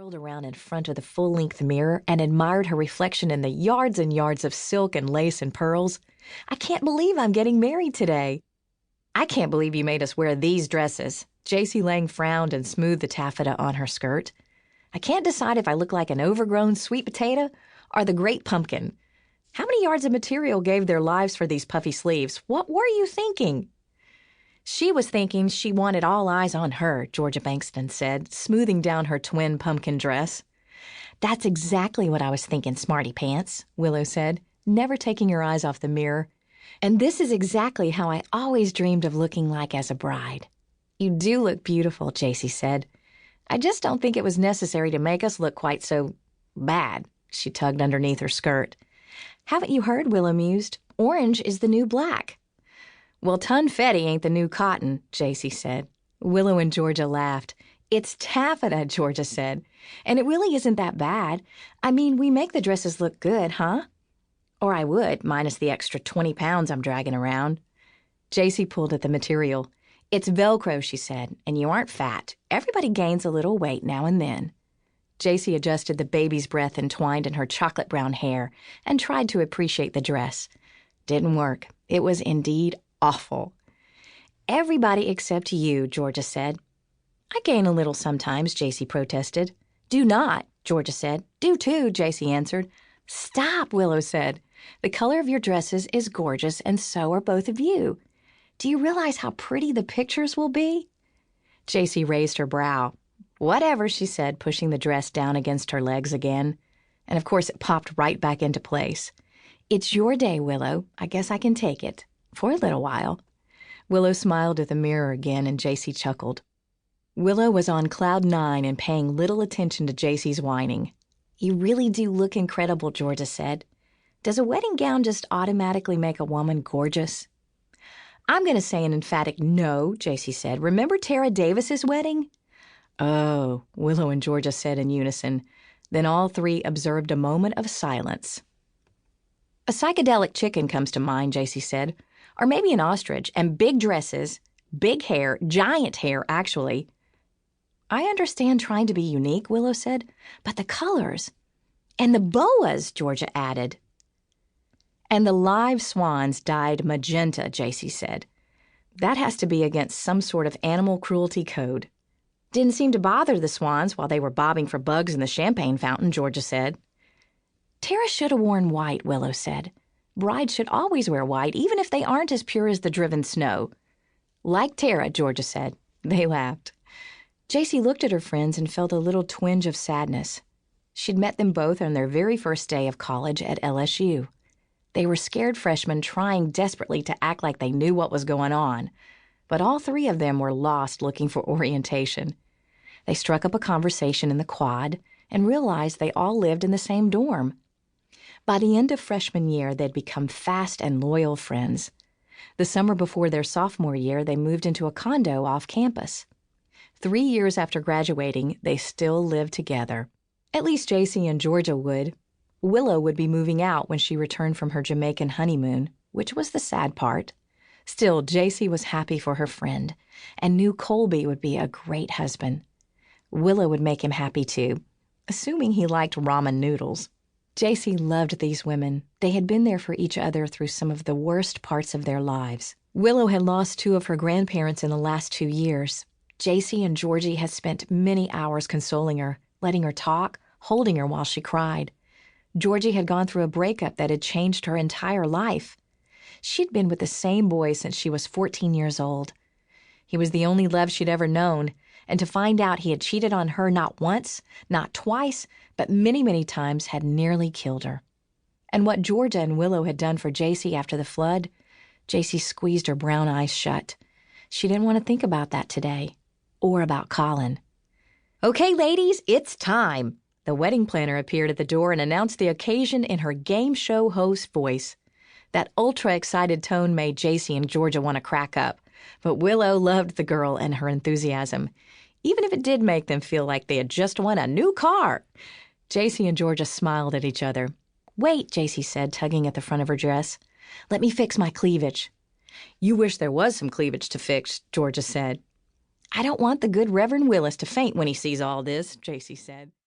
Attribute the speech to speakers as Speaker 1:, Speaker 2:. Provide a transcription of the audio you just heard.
Speaker 1: whirled around in front of the full-length mirror and admired her reflection in the yards and yards of silk and lace and pearls. "I can't believe I'm getting married today." "I can't believe you made us wear these dresses." Jacey Lang frowned and smoothed the taffeta on her skirt. "I can't decide if I look like an overgrown sweet potato or the great pumpkin. How many yards of material gave their lives for these puffy sleeves? What were you thinking?" "She was thinking she wanted all eyes on her," Georgia Bankston said, smoothing down her twin pumpkin dress. "That's exactly what I was thinking, smarty pants," Willow said, never taking her eyes off the mirror. "And this is exactly how I always dreamed of looking like as a bride." "You do look beautiful," Jacey said. "I just don't think it was necessary to make us look quite so bad." She tugged underneath her skirt. "Haven't you heard?" Willow mused. "Orange is the new black." "Well, tunfetti ain't the new cotton," Jacey said. Willow and Georgia laughed. "It's taffeta," Georgia said. "And it really isn't that bad. I mean, we make the dresses look good, huh? Or I would, minus the extra 20 pounds I'm dragging around." Jacey pulled at the material. "It's Velcro," she said, "and you aren't fat. Everybody gains a little weight now and then." Jacey adjusted the baby's breath entwined in her chocolate brown hair and tried to appreciate the dress. Didn't work. It was indeed awful. "Everybody except you," Georgia said. "I gain a little sometimes," Jacey protested. "Do not," Georgia said. "Do too," Jacey answered. "Stop," Willow said. "The color of your dresses is gorgeous, and so are both of you. Do you realize how pretty the pictures will be?" Jacey raised her brow. "Whatever," she said, pushing the dress down against her legs again. And of course it popped right back into place. "It's your day, Willow. I guess I can take it. For a little while." Willow smiled at the mirror again, and Jacey chuckled. Willow was on cloud 9 and paying little attention to Jacey's whining. "You really do look incredible," Georgia said. "Does a wedding gown just automatically make a woman gorgeous?" "I'm going to say an emphatic no," Jacey said. "Remember Tara Davis's wedding?" "Oh," Willow and Georgia said in unison. Then all three observed a moment of silence. "A psychedelic chicken comes to mind," Jacey said. "Or maybe an ostrich, and big dresses, big hair, giant hair, actually." "I understand trying to be unique," Willow said, "but the colors." "And the boas," Georgia added. "And the live swans dyed magenta," Jacey said. "That has to be against some sort of animal cruelty code." "Didn't seem to bother the swans while they were bobbing for bugs in the champagne fountain," Georgia said. "Tara should have worn white," Willow said. "Brides should always wear white, even if they aren't as pure as the driven snow." "Like Tara," Georgia said. They laughed. Jacey looked at her friends and felt a little twinge of sadness. She'd met them both on their very first day of college at LSU. They were scared freshmen trying desperately to act like they knew what was going on, but all three of them were lost looking for orientation. They struck up a conversation in the quad and realized they all lived in the same dorm. By the end of freshman year, they'd become fast and loyal friends. The summer before their sophomore year, they moved into a condo off campus. 3 years after graduating, they still lived together. At least Jacey and Georgia would. Willow would be moving out when she returned from her Jamaican honeymoon, which was the sad part. Still, Jacey was happy for her friend and knew Colby would be a great husband. Willow would make him happy too, assuming he liked ramen noodles. Jacey loved these women. They had been there for each other through some of the worst parts of their lives. Willow had lost 2 of her grandparents in the last 2 years. Jacey and Georgie had spent many hours consoling her, letting her talk, holding her while she cried. Georgie had gone through a breakup that had changed her entire life. She'd been with the same boy since she was 14 years old. He was the only love she'd ever known, and to find out he had cheated on her not once, not twice, but many, many times had nearly killed her. And what Georgia and Willow had done for Jacey after the flood, Jacey squeezed her brown eyes shut. She didn't want to think about that today, or about Colin. "Okay, ladies, it's time." The wedding planner appeared at the door and announced the occasion in her game show host voice. That ultra-excited tone made Jacey and Georgia want to crack up, but Willow loved the girl and her enthusiasm, even if it did make them feel like they had just won a new car. Jacey and Georgia smiled at each other. "Wait," Jacey said, tugging at the front of her dress. "Let me fix my cleavage." "You wish there was some cleavage to fix," Georgia said. "I don't want the good Reverend Willis to faint when he sees all this," Jacey said.